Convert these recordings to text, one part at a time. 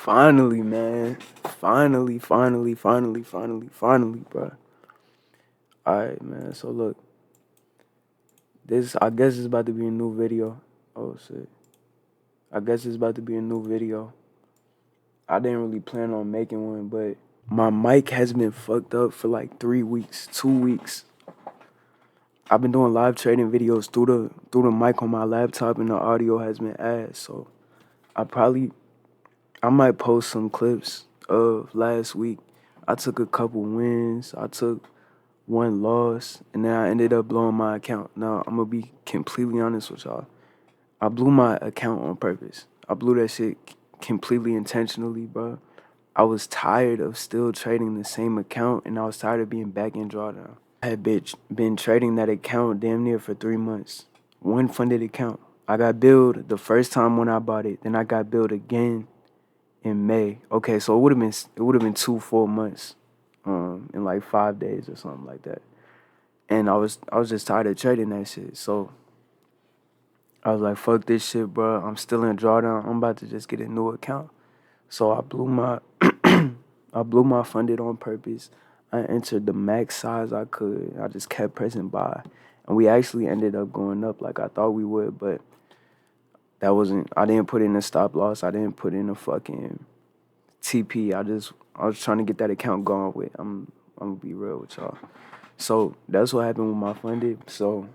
Finally, man. Finally, bro. Alright, man. So look, I guess it's about to be a new video. Oh shit. I guess it's about to be a new video. I didn't really plan on making one, but my mic has been fucked up for like 3 weeks, 2 weeks. I've been doing live trading videos through the mic on my laptop and the audio has been ass. So I probably I might post some clips of last week. I took a couple wins. I took one loss, and then I ended up blowing my account. Now, I'm gonna be completely honest with y'all. I blew my account on purpose. I blew that shit completely intentionally, bro. I was tired of still trading the same account, and I was tired of being back in drawdown. I had been trading that account damn near for 3 months. One funded account. I got billed the first time when I bought it. Then I got billed again in May. Okay, so it would have been 2 full months, in like 5 days or something like that. And I was just tired of trading that shit. So I was like, fuck this shit, bro. I'm still in drawdown. I'm about to just get a new account. So I blew my I blew my funded on purpose. I entered the max size I could. I just kept pressing buy. And we actually ended up going up like I thought we would, but I didn't put in a stop loss. I didn't put in a fucking TP. I was trying to get that account going with. I'm gonna be real with y'all. So that's what happened with my funded. So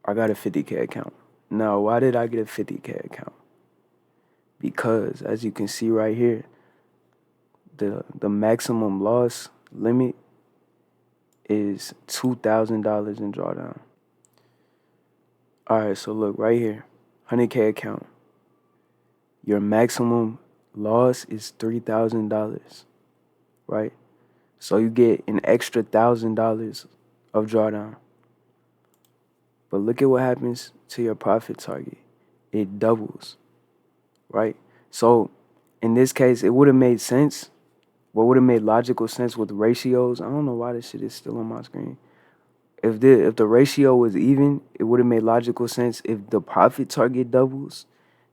I got a 50K account. Now, why did I get a 50K account? Because as you can see right here, the maximum loss limit is $2,000 in drawdown. All right, so look right here, 100K account. Your maximum loss is $3,000, right? So you get an extra $1,000 of drawdown. But look at what happens to your profit target. It doubles, right? So in this case, it would have made sense. What would have made logical sense with ratios? I don't know why this shit is still on my screen. If the ratio was even, it would have made logical sense. If the profit target doubles,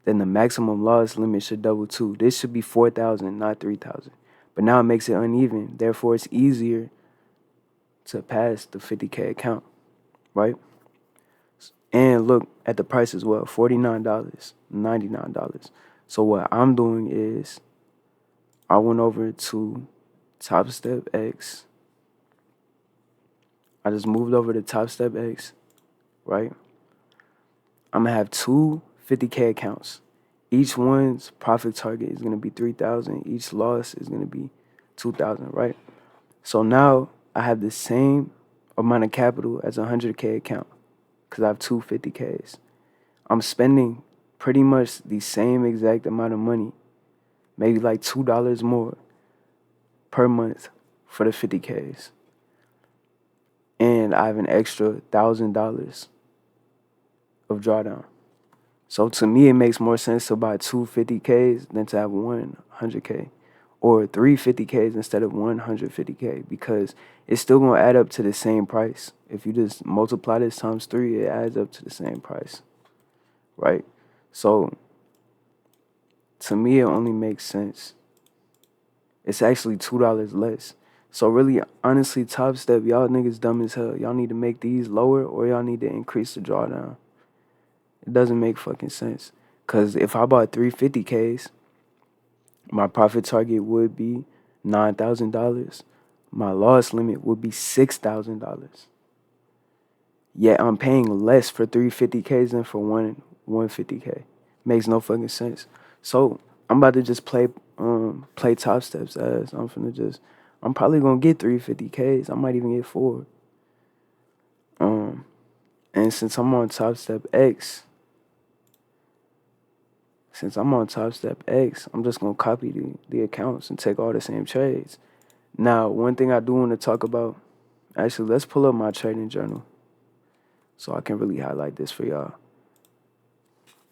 then the maximum loss limit should double too. This should be 4,000, not 3,000. But now it makes it uneven. Therefore, it's easier to pass the 50K account, right? And look at the price as well, $49, $99. So what I'm doing is I went over to Top Step X. I just moved over to Top Step X, right? I'm gonna have two 50K accounts. Each one's profit target is gonna be 3,000. Each loss is gonna be 2,000, right? So now I have the same amount of capital as a 100K account because I have two 50Ks. I'm spending pretty much the same exact amount of money, maybe like $2 more per month for the 50Ks. And I have an extra $1,000 of drawdown. So to me, it makes more sense to buy two 50Ks than to have one 100K or three 50Ks instead of 150K because it's still going to add up to the same price. If you just multiply this times 3, it adds up to the same price, right? So to me, it only makes sense. It's actually $2 less. So really, honestly, Top Step, y'all niggas dumb as hell. Y'all need to make these lower or y'all need to increase the drawdown. It doesn't make fucking sense. Because if I bought 350Ks, my profit target would be $9,000. My loss limit would be $6,000. Yet I'm paying less for 350Ks than for 150K. Makes no fucking sense. So I'm about to just play Top Steps as I'm probably gonna get 350Ks. I might even get 4. And since I'm on Top Step X, I'm just gonna copy the accounts and take all the same trades. Now, one thing I do want to talk about, actually, let's pull up my trading journal so I can really highlight this for y'all.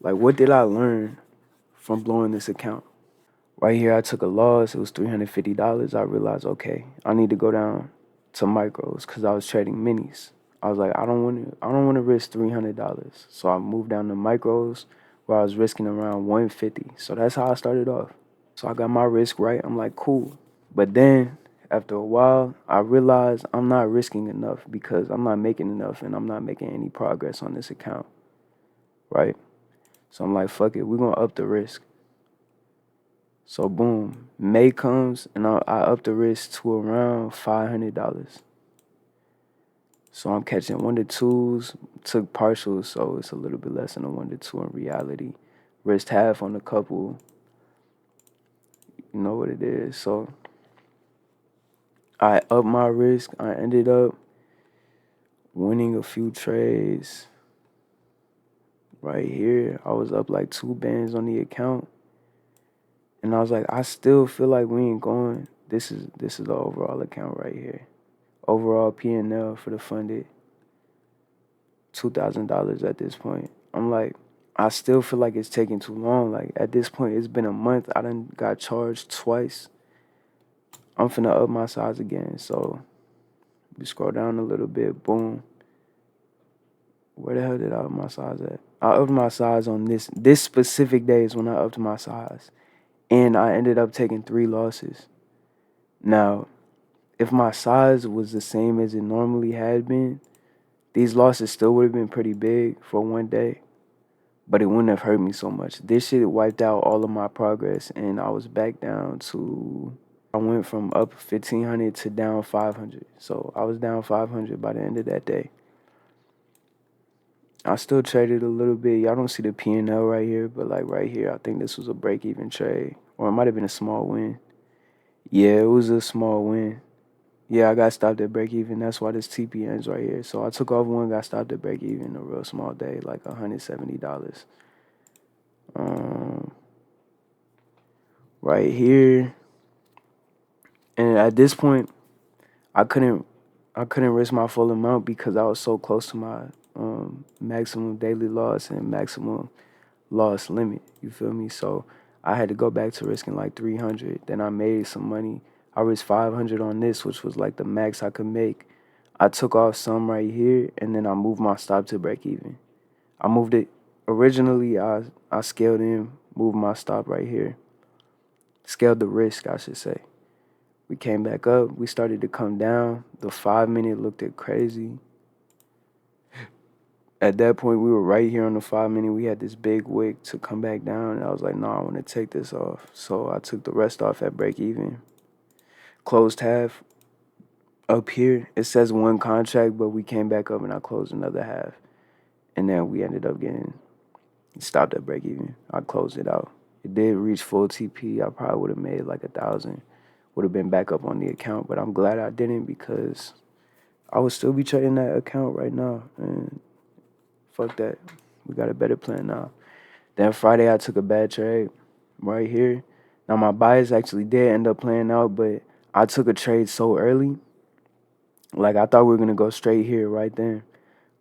Like, what did I learn from blowing this account? Right here, I took a loss. It was $350. I realized, okay, I need to go down to micros because I was trading minis. I was like, I don't want to risk $300. So I moved down to micros, where I was risking around 150. So that's how I started off. So I got my risk right. I'm like, cool. But then after a while, I realized I'm not risking enough because I'm not making enough and I'm not making any progress on this account, right? So I'm like, fuck it, we're gonna up the risk. So boom, May comes and I up the risk to around $500. So I'm catching 1 to 2s, took partials, so it's a little bit less than a 1 to 2 in reality. Risked half on a couple, you know what it is. So I upped my risk. I ended up winning a few trades. Right here, I was up like 2 bands on the account. And I was like, I still feel like we ain't going. This is the overall account right here. Overall P&L for the funded, $2,000 at this point. I'm like, I still feel like it's taking too long. Like at this point, it's been a month. I done got charged twice. I'm finna up my size again. So we scroll down a little bit. Boom. Where the hell did I up my size at? I upped my size on this specific day is when I upped my size. And I ended up taking 3 losses. Now, if my size was the same as it normally had been, these losses still would have been pretty big for one day, but it wouldn't have hurt me so much. This shit wiped out all of my progress, and I was back down to, I went from up 1,500 to down 500. So I was down 500 by the end of that day. I still traded a little bit. Y'all don't see the P&L right here, but like right here, I think this was a break-even trade, or it might have been a small win. Yeah, it was a small win. Yeah, I got stopped at break even. That's why this TPN's right here. So I took off one, got stopped at break even a real small day, like $170. Um, right here. And at this point, I couldn't risk my full amount because I was so close to my maximum daily loss and maximum loss limit. You feel me? So I had to go back to risking like 300. Then I made some money. I risked 500 on this, which was like the max I could make. I took off some right here, and then I moved my stop to break even. I moved it originally. I scaled in, moved my stop right here. Scaled the risk, I should say. We came back up. We started to come down. The 5 minute looked at crazy. At that point, we were right here on the 5 minute. We had this big wick to come back down, and I was like, "No, I want to take this off." So I took the rest off at break even. Closed half. Up here, it says one contract, but we came back up and I closed another half. And then we ended up getting stopped at break even. I closed it out. It did reach full TP. I probably would have made like 1,000. Would have been back up on the account, but I'm glad I didn't because I would still be trading that account right now. And fuck that. We got a better plan now. Then Friday, I took a bad trade right here. Now my bias actually did end up playing out, but I took a trade so early. Like I thought we were gonna go straight here right then.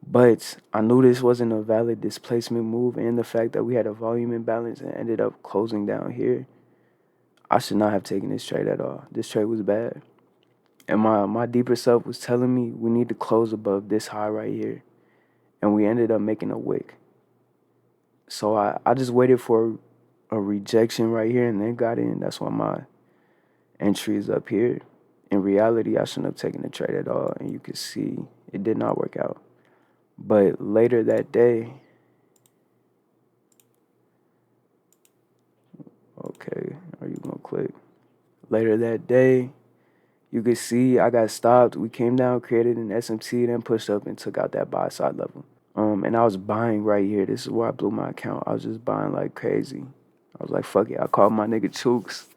But I knew this wasn't a valid displacement move, and the fact that we had a volume imbalance and ended up closing down here, I should not have taken this trade at all. This trade was bad. And my deeper self was telling me we need to close above this high right here. And we ended up making a wick. So I just waited for a rejection right here and then got in. That's why my entry is up here. In reality, I shouldn't have taken the trade at all. And you can see it did not work out. But later that day, okay, are you gonna click? Later that day, you could see I got stopped. We came down, created an SMT, then pushed up and took out that buy side level. And I was buying right here. This is where I blew my account. I was just buying like crazy. I was like, fuck it. I called my nigga Chooks.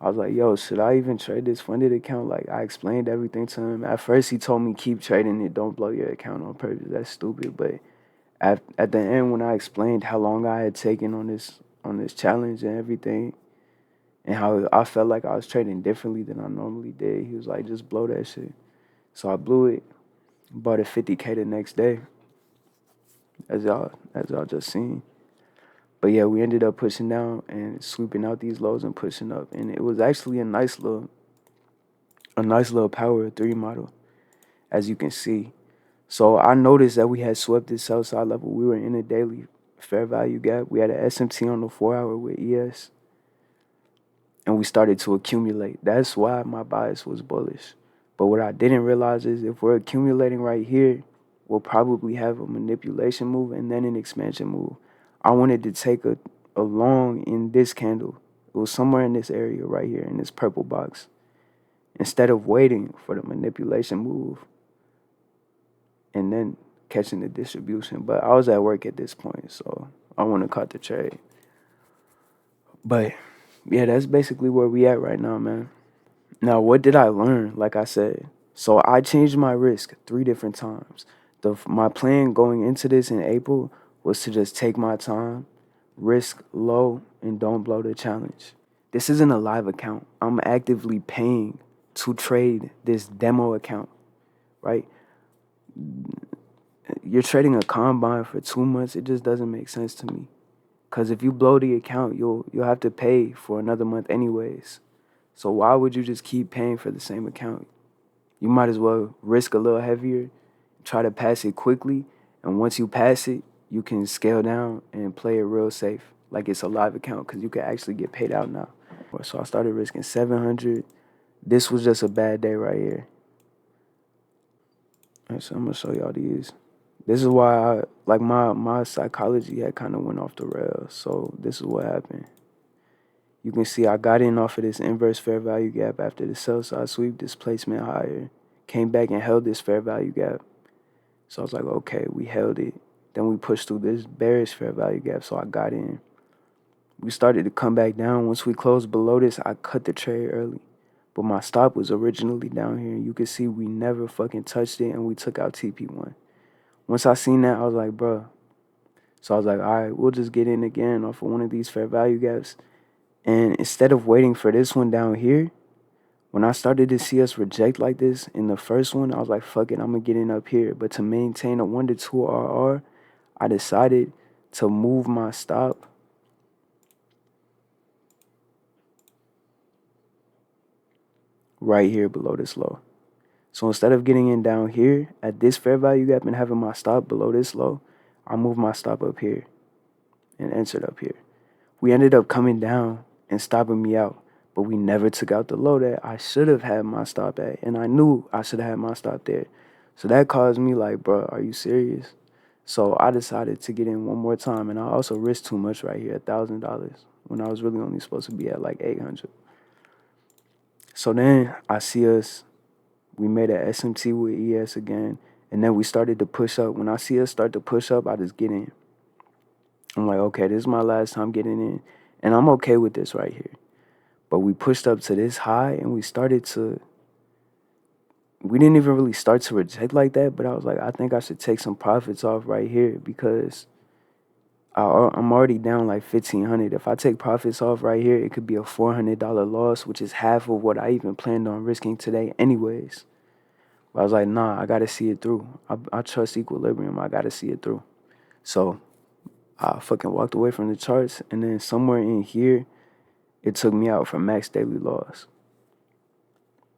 I was like, yo, should I even trade this funded account? Like, I explained everything to him. At first, he told me keep trading it. Don't blow your account on purpose. That's stupid. But at the end, when I explained how long I had taken on this challenge and everything, and how I felt like I was trading differently than I normally did, he was like, just blow that shit. So I blew it, bought it 50K the next day, as y'all just seen. But yeah, we ended up pushing down and sweeping out these lows and pushing up, and it was actually a nice little power 3 model, as you can see. So I noticed that we had swept this sell side level. We were in a daily fair value gap. We had an SMT on the 4 hour with ES, and we started to accumulate. That's why my bias was bullish. But what I didn't realize is if we're accumulating right here, we'll probably have a manipulation move and then an expansion move. I wanted to take a long in this candle. It was somewhere in this area right here in this purple box. Instead of waiting for the manipulation move and then catching the distribution. But I was at work at this point, so I want to cut the trade. But yeah, that's basically where we at right now, man. Now, what did I learn? Like I said, so I changed my risk 3 different times. My plan going into this in April was to just take my time, risk low, and don't blow the challenge. This isn't a live account. I'm actively paying to trade this demo account, right? You're trading a combine for 2 months. It just doesn't make sense to me. Because if you blow the account, you'll have to pay for another month anyways. So why would you just keep paying for the same account? You might as well risk a little heavier, try to pass it quickly, and once you pass it, you can scale down and play it real safe, like it's a live account, because you can actually get paid out now. So I started risking 700. This was just a bad day right here. All right, so I'm gonna show y'all these. This is why my psychology had kind of went off the rails. So this is what happened. You can see I got in off of this inverse fair value gap after the sell side sweep, displacement higher. Came back and held this fair value gap. So I was like, okay, we held it. Then we pushed through this bearish fair value gap, so I got in. We started to come back down. Once we closed below this, I cut the trade early. But my stop was originally down here. You can see we never fucking touched it, and we took out TP1. Once I seen that, I was like, bruh. So I was like, all right, we'll just get in again off of one of these fair value gaps. And instead of waiting for this one down here, when I started to see us reject like this in the first one, I was like, fuck it, I'm going to get in up here. But to maintain a 1 to 2 RR, I decided to move my stop right here below this low. So instead of getting in down here at this fair value gap and having my stop below this low, I moved my stop up here and entered up here. We ended up coming down and stopping me out, but we never took out the low that I should have had my stop at, and I knew I should have had my stop there. So that caused me like, bro, are you serious? So I decided to get in one more time, and I also risked too much right here, $1,000, when I was really only supposed to be at like 800. So then I see us, we made an SMT with ES again, and then we started to push up. When I see us start to push up, I just get in. I'm like, okay, this is my last time getting in, and I'm okay with this right here. But we pushed up to this high, and we didn't even really start to reject like that, but I was like, I think I should take some profits off right here because I'm already down like $1,500. If I take profits off right here, it could be a $400 loss, which is half of what I even planned on risking today anyways. But I was like, nah, I got to see it through. I trust equilibrium. I got to see it through. So I fucking walked away from the charts, and then somewhere in here, it took me out for max daily loss.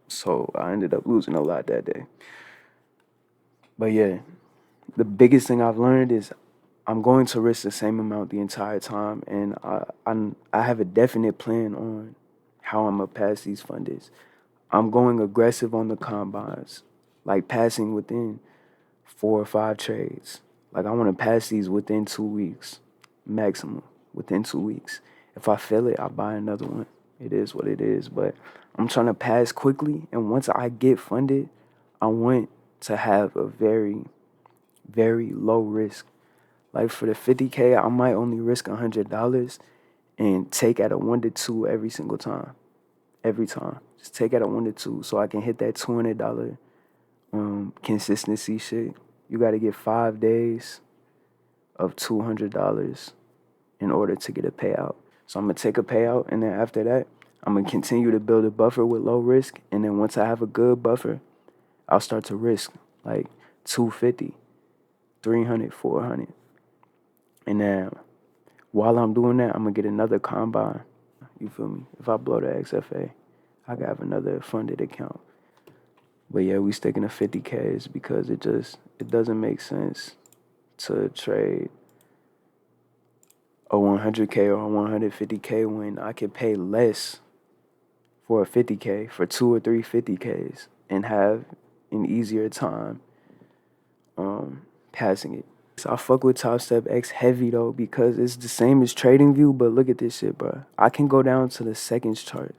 So I ended up losing a lot that day. But yeah, the biggest thing I've learned is I'm going to risk the same amount the entire time, and I have a definite plan on how I'm gonna pass these funders. I'm going aggressive on the combines, like passing within 4 or 5 trades. Like I want to pass these within 2 weeks, maximum within 2 weeks. If I fail it, I'll buy another one. It is what it is. But I'm trying to pass quickly, and once I get funded, I want to have a very, very low risk. Like for the 50K, I might only risk $100 and take at a 1 to 2 every single time. Every time. Just take at a 1 to 2 so I can hit that $200 consistency shit. You got to get 5 days of $200 in order to get a payout. So I'm going to take a payout, and then after that, I'm going to continue to build a buffer with low risk. And then once I have a good buffer, I'll start to risk like 250, 300, 400. And then while I'm doing that, I'm going to get another combine. You feel me? If I blow the XFA, I can have another funded account. But yeah, we sticking to 50Ks because it doesn't make sense to trade a 100K or a 150K when I could pay less for a 50K, for 2 or 3 50Ks, and have an easier time passing it. So I fuck with Top Step X heavy though because it's the same as TradingView, but look at this shit, bro. I can go down to the seconds chart.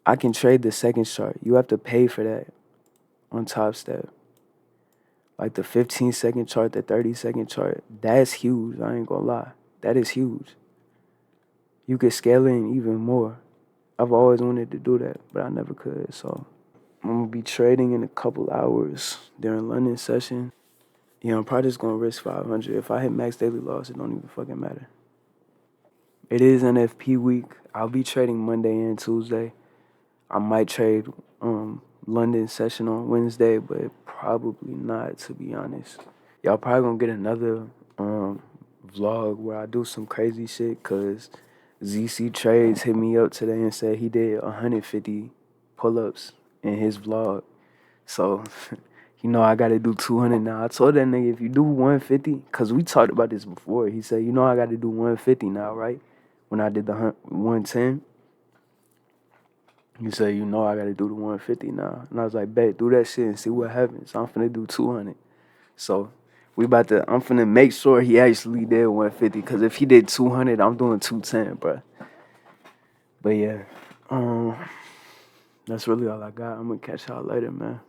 I can trade the seconds chart. You have to pay for that on Top Step. Like the 15-second chart, the 30-second chart. That's huge. I ain't gonna lie. That is huge. You could scale in even more. I've always wanted to do that, but I never could. So I'm gonna be trading in a couple hours during London session. I'm probably just gonna risk 500. If I hit max daily loss, it don't even fucking matter. It is NFP week. I'll be trading Monday and Tuesday. I might trade London session on Wednesday, but probably not, to be honest. Y'all probably gonna get another vlog where I do some crazy shit, cause ZC Trades hit me up today and said he did 150 pull-ups in his vlog. So I gotta do 200 now. I told that nigga, if you do 150, cause we talked about this before. He said, I gotta do 150 now, right? When I did the 110, he said, I gotta do the 150 now. And I was like, bet, do that shit and see what happens. I'm finna do 200. So I'm finna make sure he actually did 150. Cause if he did 200, I'm doing 210, bro. But yeah, that's really all I got. I'm gonna catch y'all later, man.